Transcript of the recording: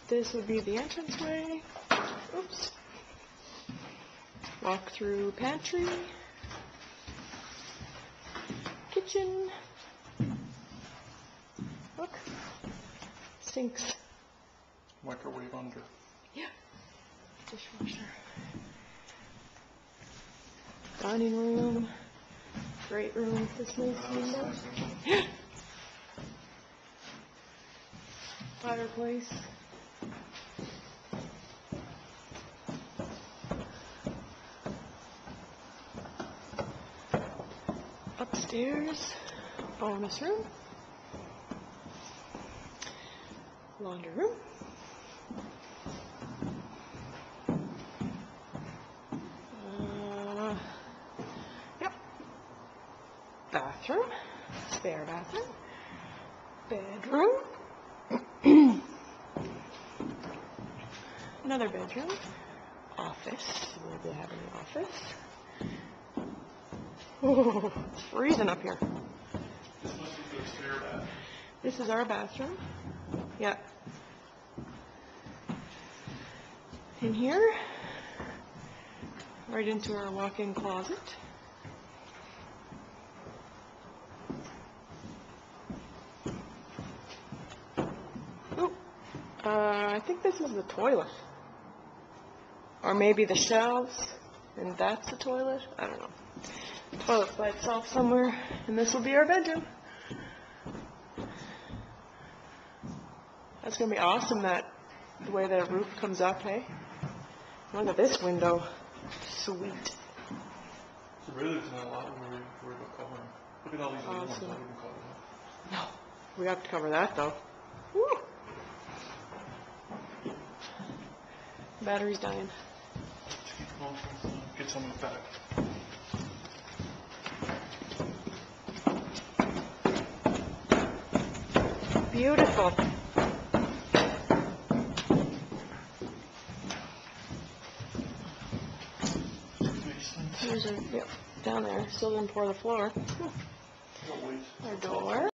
This would be the entranceway. Oops. Walk through pantry. Kitchen. Look. Sinks. Microwave under. Yeah. Dishwasher. Dining room. Great room with this nice window. Yeah. Fireplace. Upstairs, bonus room, laundry room, yep, bathroom, spare bathroom, bedroom, another bedroom, office, we'll be having an office. Oh, it's freezing up here. This must be the spare bath. This is our bathroom. Yeah. In here, right into our walk-in closet. Oh, I think this is the toilet. Or maybe the shelves, and that's the toilet. I don't know. Toilet's by itself somewhere, and this will be our bedroom. That's gonna be awesome, that the way the roof comes up, hey? Look at this window. Sweet. So really there's not a lot to worry about covering. Look at all these little ones, Awesome. not even covered up. No, we have to cover that though. Woo! Battery's dying. Let's keep going. Get some of it back. Beautiful. Here's our, yep, down there. Still didn't pour the floor. Don't wait. Our door.